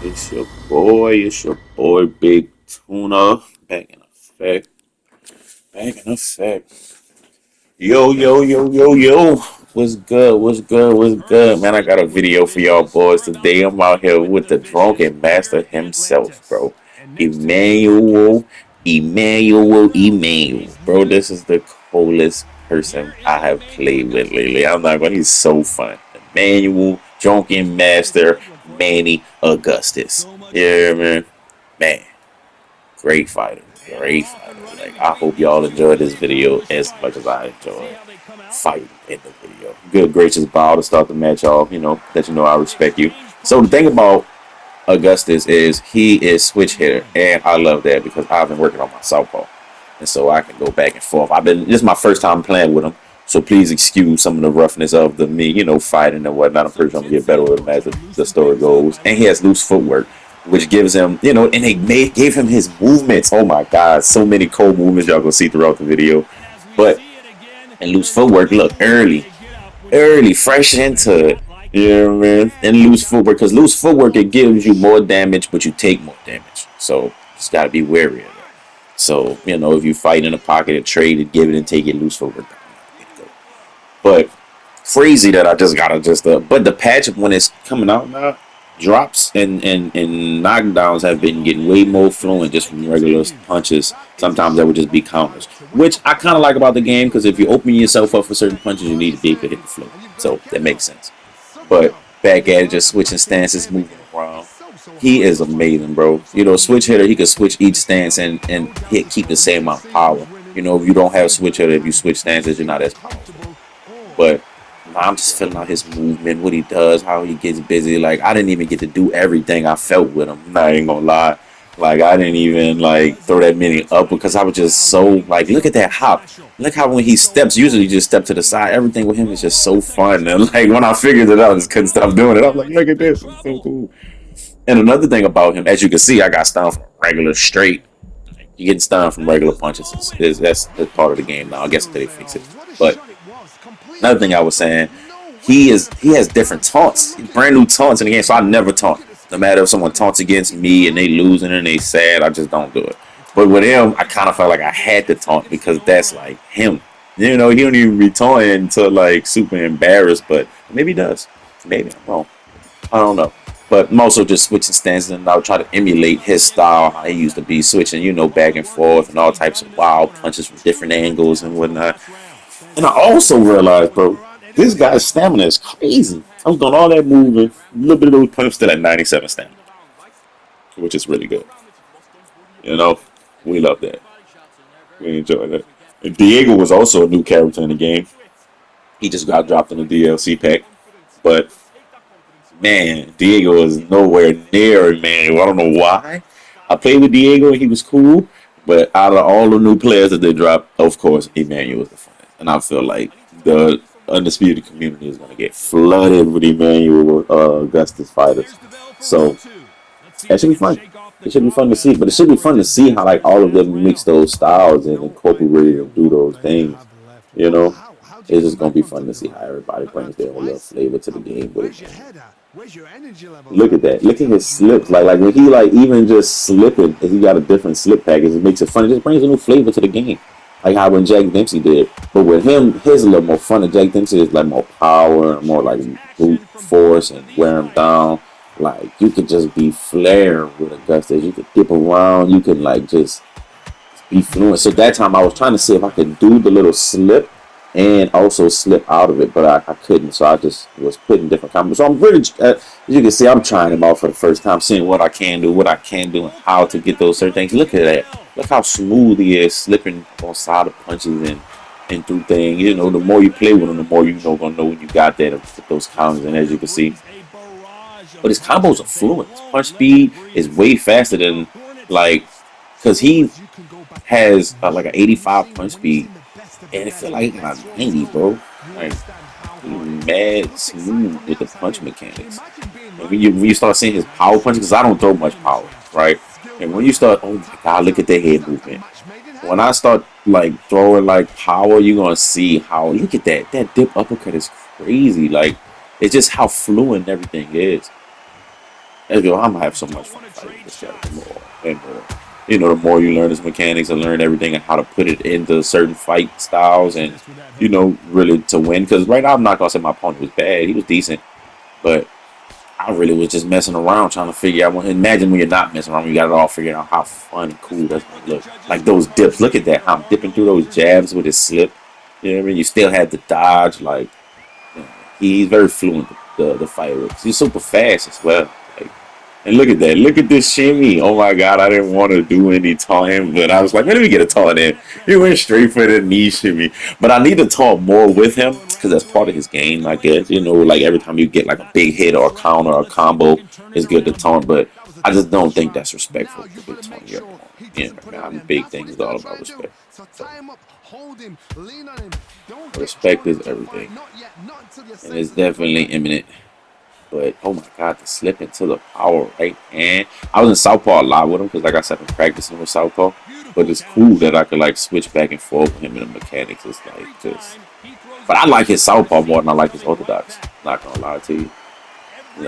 It's your boy, Big Tuna, back in effect, back in effect. Yo, yo, yo, yo, yo. What's good? What's good? What's good? Man, I got a video for y'all boys today. I'm out here with the drunken master himself, bro. Emmanuel. Bro, this is the coolest person I have played with lately. I'm not gonna, he's so fun. Emmanuel, drunken master, Manny Augustus. Yeah, man. Man, great fighter. Great fighter. Like, I hope y'all enjoyed this video as much as I enjoyed fighting in the video. Good gracious bow to start the match off, let you know I respect you. So the thing about Augustus is he is switch hitter, and I love that because I've been working on my southpaw. And so I can go back and forth. This is my first time playing with him. So please excuse some of the roughness of the me, fighting and whatnot. I'm pretty sure I'm gonna get better with him as the story goes. And he has loose footwork, which gives him, and gave him his movements. Oh my God, so many cool movements y'all gonna see throughout the video. But and loose footwork, look, early, fresh into it. You know what I mean? And loose footwork, because loose footwork, it gives you more damage, but you take more damage. So just gotta be wary of that. So, if you fight in a pocket and trade and give it and take it loose footwork. But crazy that I just got but the patch when it's coming out now, drops and knockdowns have been getting way more fluent just from regular punches. Sometimes that would just be counters, which I kind of like about the game because if you open yourself up for certain punches, you need to be able to hit the flow. So that makes sense. But back at it, just switching stances, moving around. He is amazing, bro. Switch hitter, he could switch each stance and hit keep the same amount of power. If you don't have a switch hitter, if you switch stances, you're not as powerful. But I'm just feeling out his movement, what he does, how he gets busy. Like I didn't even get to do everything I felt with him. I ain't gonna lie. Like I didn't even like throw that many up because I was just so like, look at that hop. Look how when he steps, usually you just step to the side. Everything with him is just so fun. And like when I figured it out, I just couldn't stop doing it. I was like, look at this, it's so cool. And another thing about him, as you can see, I got stunned from regular straight. You getting stunned from regular punches that's part of the game now. I guess until they fix it. But another thing I was saying, he has different taunts, brand new taunts in the game. So I never taunt. No matter if someone taunts against me and they losing and they sad, I just don't do it. But with him, I kind of felt like I had to taunt because that's like him. He don't even be taunting until like super embarrassed, but maybe he does. Maybe I'm wrong. I don't know. But I'm also just switching stances and I'll try to emulate his style, how he used to be switching, back and forth and all types of wild punches from different angles and whatnot. And I also realized, bro, this guy's stamina is crazy. I was doing all that moving, a little bit of those punches, still at 97 stamina, which is really good. You know, we love that. We enjoy that. And Diego was also a new character in the game. He just got dropped in the DLC pack. But man, Diego is nowhere near Emmanuel. I don't know why. I played with Diego and he was cool, but out of all the new players that they dropped, of course, Emmanuel was the funnest. And I feel like the undisputed community is going to get flooded with Emmanuel Augustus fighters. So that should be fun. It should be fun to see, but it should be fun to see how like all of them mix those styles and incorporate and do those things. You know, it's just gonna be fun to see how everybody brings their own little flavor to the game with it. Look at that. Look at his slips. Like when he like even just slipping, if he got a different slip package, it makes it fun. It just brings a new flavor to the game. Like how when Jack Dempsey did. But with him, his a little more fun. And Jack Dempsey is like more power, more like brute force and wear him down. Like you could just be flaring with Augustus. You could dip around. You can like just be fluent. So that time I was trying to see if I could do the little slip and also slip out of it, but I couldn't. So I just was putting different combos. So I'm really, as you can see, I'm trying them out for the first time, seeing what I can do, and how to get those certain things. Look at that. Look how smooth he is, slipping on side of punches and through things. The more you play with him, the more gonna know when you got that and put those counters. And as you can see, but his combos are fluent. His punch speed is way faster than like, because he has like an 85 punch speed, and it feel like he got 90, bro. Like he mad smooth with the punch mechanics. And when you start seeing his power punches, because I don't throw much power, right? And when you start, oh my god, look at the head movement. When I start like throwing like power, you're gonna see how look at that dip uppercut is crazy. Like it's just how fluent everything is. I'm gonna have so much fun fighting this guy the more and more. The more you learn his mechanics and learn everything and how to put it into certain fight styles and really to win. Because right now I'm not gonna say my opponent was bad; he was decent, but I really was just messing around trying to figure out. Imagine when you're not messing around, you got it all figured out how fun and cool that's gonna look. Like those dips. Look at that. How I'm dipping through those jabs with his slip. You know what I mean? You still have the dodge. Like he's very fluent. The fighter. He's super fast as well. Like, and look at that. Look at this shimmy. Oh my god, I didn't want to do any taunting, but I was like, let me get a taunt in. He went straight for the knee shimmy. But I need to taunt more with him because that's part of his game, I guess. Like every time you get like a big hit or a counter or a combo, it's good to taunt. But I just don't think that's respectful to be taunting your opponent. Man, I'm big thing is all about respect. So respect is everything. And it's definitely imminent. But oh my god, to slip into the power right hand. I was in Southpaw a lot with him because, like I said, I'm practicing with Southpaw. But it's cool that I could like switch back and forth with him in the mechanics. It's like this. But I like his Southpaw more than I like his Orthodox. Not gonna lie to you.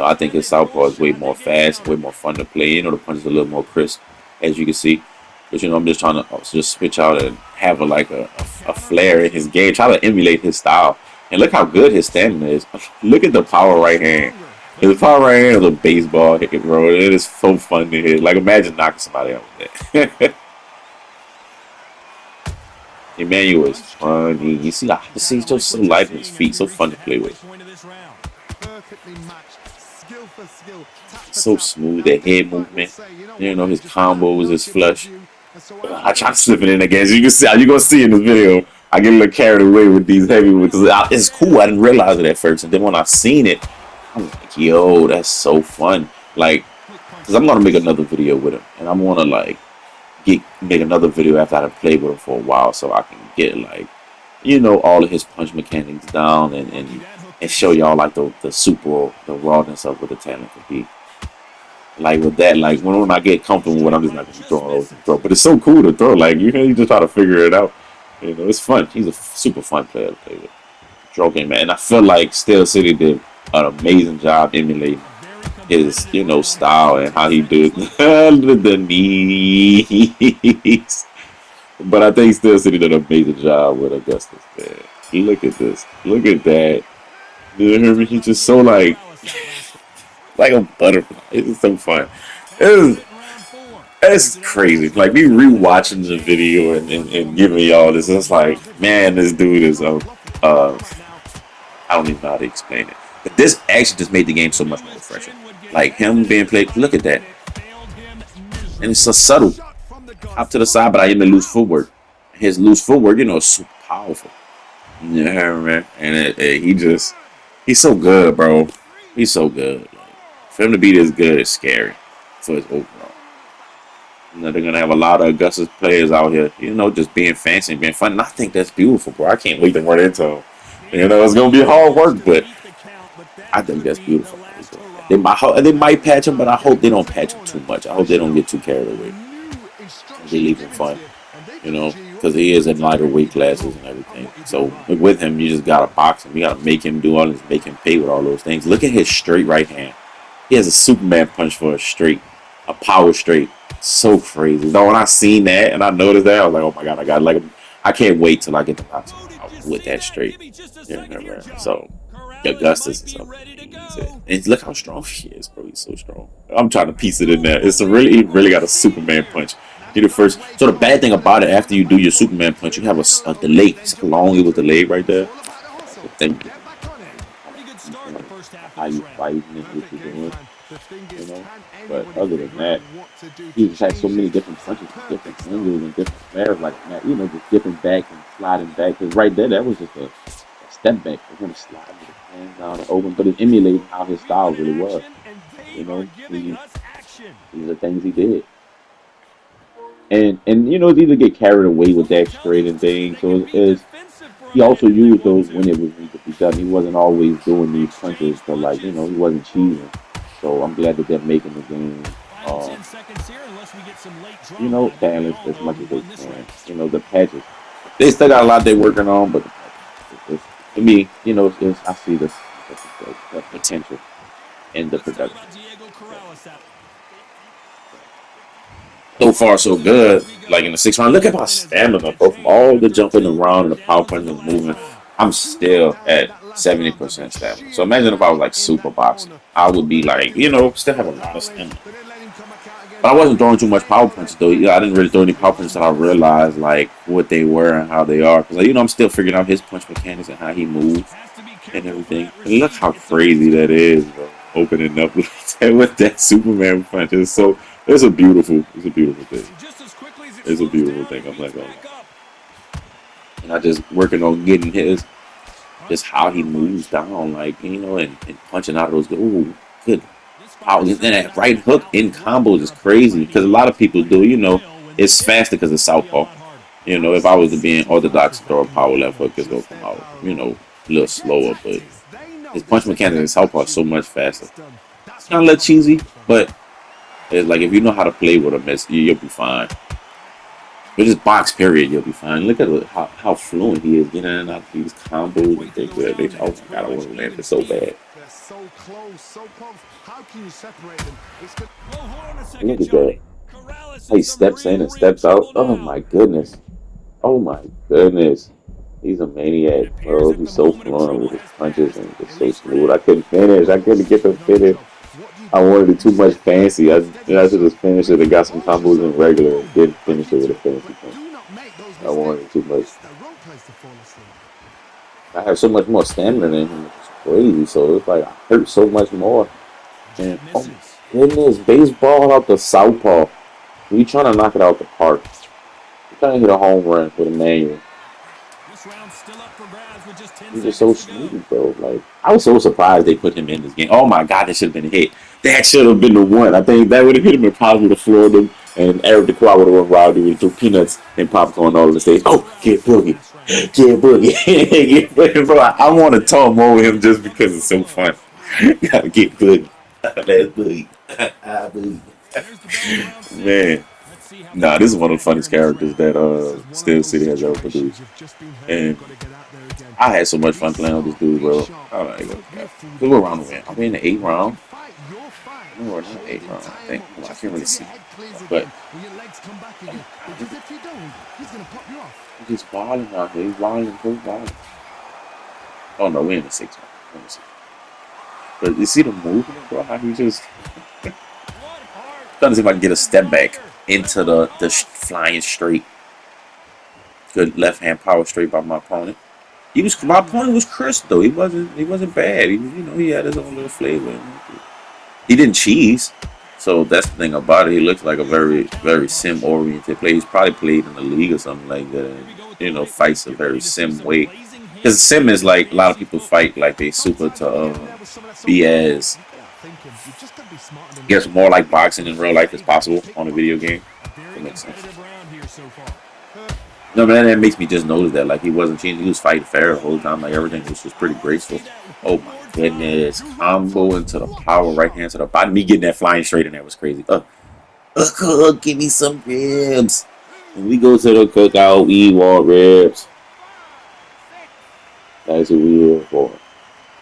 I think his Southpaw is way more fast, way more fun to play. The punch is a little more crisp, as you can see. But I'm just trying to just switch out and have a flair in his game. Try to emulate his style. And look how good his standing is. Look at the power right hand. His power right hand is a baseball hit, bro. It is so fun to hit. Like imagine knocking somebody out with that. Emmanuel is funny. You see, he's just so light on his feet, so fun to play with. So smooth, that head movement. His combos, his flush. I try to slip it in again. As you can see, you're gonna see in this video. I get a little carried away with these heavy because it's cool. I didn't realize it at first, and then when I seen it, I'm like, yo, that's so fun. Like, because I'm gonna make another video with him, and I'm gonna like make another video after I've played with him for a while, so I can get like, all of his punch mechanics down and show y'all like the rawness of what the talent could be. Like with that, like when I get comfortable with, I'm just not gonna throw and throw. But it's so cool to throw. Like you just try to figure it out. It's fun. He's a super fun player to play with. Drunken man, and I feel like Steel City did an amazing job emulating his, style and how he did the knees. But I think Steel City did an amazing job with Augustus. Man, look at this. Look at that. He's just so like a butterfly. It's so fun. It's crazy. Like me rewatching the video and giving y'all this. It's like, man, this dude is I don't even know how to explain it. But this actually just made the game so much more refreshing. Like him being played. Look at that. And it's so subtle. Up to the side, but I didn't lose footwork. His loose footwork, is super powerful. Yeah, man. And he's so good, bro. He's so good. Like, for him to be this good is scary for his overall. They're gonna have a lot of Augustus players out here, just being fancy and being fun. And I think that's beautiful, bro. I can't wait to run into him. It's gonna be hard work, but I think that's beautiful. They might patch him, but I hope they don't patch him too much. I hope they don't get too carried away. They leave him fun, because he is in lighter weight classes and everything. So with him, you just gotta box him. You gotta make him do all this, make him pay with all those things. Look at his straight right hand. He has a Superman punch for a straight, a power straight. So crazy. So when I seen that and I noticed that, I was like, oh my god, I can't wait till I get the box out with that straight. Yeah, so Augustus is amazing. And look how strong he is, bro. He's so strong. I'm trying to piece it in there. He really got a Superman punch. He the first. So the bad thing about it, after you do your Superman punch, you have a delay. It's how long it was delayed right there. Thank you. How you fighting and what you're doing, But other than that, he just had so many different punches, different angles, and different flares, like that. Just dipping back and sliding back. Because right there, that was just a step back for him sliding with his hands down and open, but it emulated how his style really was. These are things he did. And it's either get carried away with that straight and thing. So he also used those when it was need to be done. He wasn't always doing these punches to he wasn't cheesing. So I'm glad that they're making the game, balanced as much as they can. The patches, they still got a lot they're working on, but the patches, to me, I see the potential in the production. So far, so good. Like in the 6th round, look at my stamina, bro. From all the jumping around and the power punching and moving, I'm still at 70% stamina. So imagine if I was like super boxing, I would be like, still have a lot of stamina. But I wasn't throwing too much power punches though. I didn't really throw any power punches until I realized like what they were and how they are. Because I'm still figuring out his punch mechanics and how he moves and everything. And look how crazy that is, bro. Opening up like that with that Superman punch. It's a beautiful thing. It's a beautiful thing. I'm not gonna lie. And I just working on getting just how he moves down, like, and punching out of those. Ooh, good power. And then that right hook in combos is crazy because a lot of people do, it's faster because it's southpaw. If I was to be an orthodox throw a power left hook, it's gonna come out, a little slower, but his punch mechanics in southpaw is so much faster. It's kind of a little cheesy, but it's like if you know how to play with him, you'll be fine. But just box period, you'll be fine. Look at how fluent he is getting in and out of these combos and things like that. Oh my god, I want to land it so bad. Look at that. He steps in and steps out. Oh my goodness. Oh my goodness. He's a maniac, bro. He's so fluent with his punches and just so smooth. I couldn't finish. I couldn't get the finish. I wanted it too much fancy. I should have finished it and got some combos in regular and didn't finish it with a fancy punch. I wanted it too much. I have so much more stamina than him, which is crazy. So it's like I hurt so much more. And oh my goodness, baseball out the southpaw. We trying to knock it out the park. We're trying to hit a home run with Emmanuel. He's just so smooth, bro. Like I was so surprised they put him in this game. Oh my god, that should have been a hit. That should have been the one. I think that would have hit him and probably would have floored him. And Eric the Crow would have went wild. He would have threw peanuts and popcorn all over the stage. Oh, get boogie, get boogie, get boogie, bro. I want to talk more with him just because it's so fun. Gotta get boogie. That's boogie. Boogie. Man. Nah, this is one of the funniest characters that Steel City has ever produced. And I had so much fun playing with this dude, bro. I don't know. Who round we in? Are we in the 8th round? No, we're not in the 8th round, I think. Well, I can't really see. But he's wilding out here. He's wilding. Oh no, we're in the 6th round. Let me see. But you see the movement, bro? How he just trying to see if I can get a step back into the flying straight. Good left hand power straight by my opponent. My opponent was crisp though. He wasn't bad. He had his own little flavor. He didn't cheese. So that's the thing about it. He looks like a very, very sim oriented player. He's probably played in the league or something like that. And, fights a very sim way. Because sim is like a lot of people fight like they super to be as more like boxing in real life as possible on a video game. That makes sense. No, man, that makes me just notice that like he wasn't changing. He was fighting fair the whole time. Like everything was just pretty graceful. Oh my goodness! Combo into the power right hand to the bottom. Me getting that flying straight in there was crazy. Give me some ribs. When we go to the cookout, we want ribs. That's what we here for.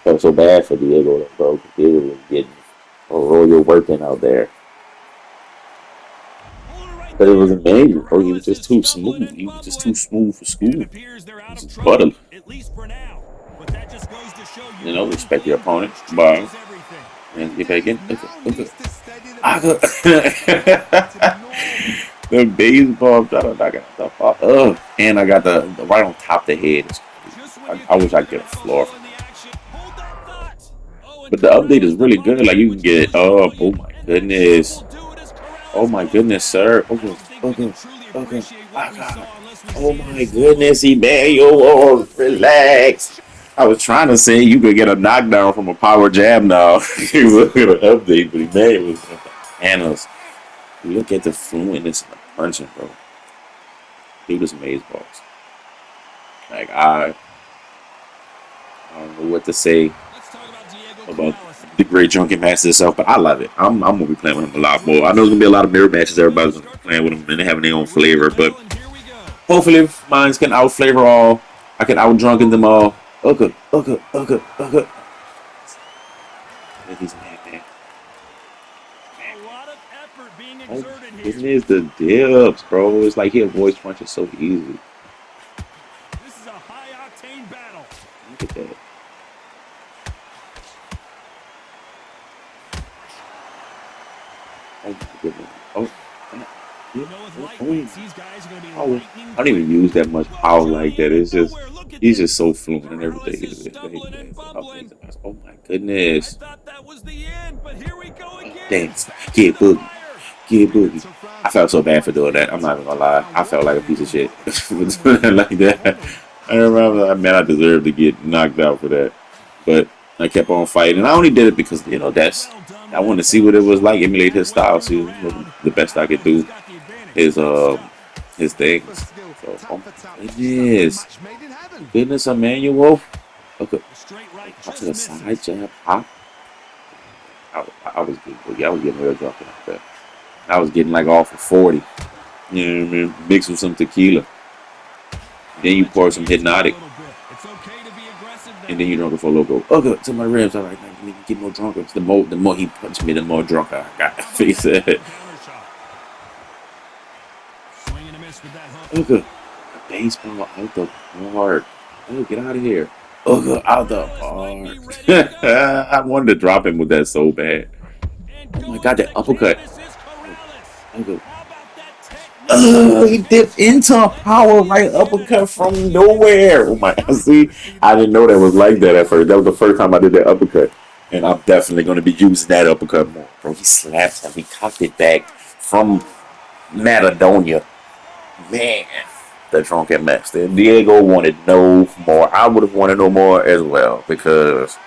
Felt so bad for Diego, bro. Diego was getting a royal working out there. But it was amazing, bro. He was just too smooth. He was just too smooth for school. Just butter. Respect your opponent. Bye. And get back in. Okay. The baseball trying to knock it out the and I got the right on top of the head. I wish I could get a floor. But the update is really good. Like you can get oh my goodness. Oh my goodness, sir. Okay. Oh my goodness, Emmanuel. Oh, relax. I was trying to say you could get a knockdown from a power jab now. Look at the update, but Emmanuel was Anna's. Look at the fluentness of the punching, bro. Dude is maze balls. Like I don't know what to say about the great Drunken Master itself, but I love it. I'm gonna be playing with him a lot more. I know there's gonna be a lot of mirror matches. Everybody's gonna be playing with him and they having their own flavor, but hopefully mine can out flavor all. I can out drunken them all. Okay. He's mad, man. Oh my goodness, the dips, bro. It's like he avoids punches so easily. Look at that. Oh my goodness. Oh, that, yeah, oh, power. I don't even use that much power like that. It's just he's just so fluent in everything. He's amazing. Oh my goodness. Oh, dang. Get boogie. Get boogie. I felt so bad for doing that. I'm not even gonna lie. I felt like a piece of shit for doing that like that. I remember, man, I deserved to get knocked out for that. But I kept on fighting. And I only did it because, I wanted to see what it was like, emulate his style, see the best I could do his his things. So, oh my goodness. Goodness, Emmanuel. Okay. Out to the side jab, pop. I was getting, I was getting real drunk like that. I was getting like off of 40. You know what I mean? Mix with some tequila. Then you pour some hypnotic. And then you drunk it for a little go. Okay, to my ribs. All right, now you need to get more drunker. The more he punched me, the more drunker I got. He said, okay. Baseball out the park. Oh, get out of here. Oh, out the park. I wanted to drop him with that so bad. Oh my god, that uppercut. Oh, he dipped into a power right uppercut from nowhere. Oh my! See, I didn't know that was like that at first. That was the first time I did that uppercut, and I'm definitely going to be using that uppercut more. Bro, he slapped him. He cocked it back from Macedonia. Man, the drunken master. Diego wanted no more. I would have wanted no more as well because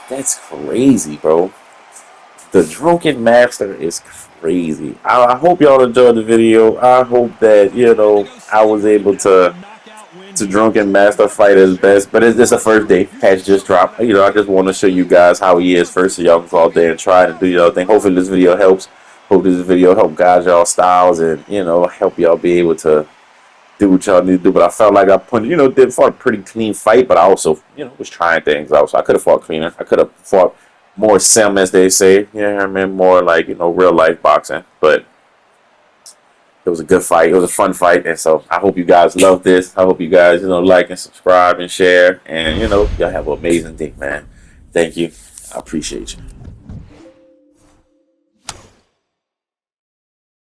that's crazy, bro. The Drunken Master is crazy. I hope y'all enjoyed the video. I hope that I was able to Drunken Master fight his best. But it's a first day patch just dropped. I just want to show you guys how he is first, so y'all can go out there and try it and do your thing. Hopefully this video helps. Hope this video help guide y'all styles and help y'all be able to do what y'all need to do. But I felt like I did fought a pretty clean fight, but I also, was trying things out. So I could have fought cleaner. I could have fought more sim, as they say. Yeah, I mean, more like, real life boxing. But it was a good fight. It was a fun fight. And so I hope you guys love this. I hope you guys, like and subscribe and share. And, y'all have an amazing day, man. Thank you. I appreciate you.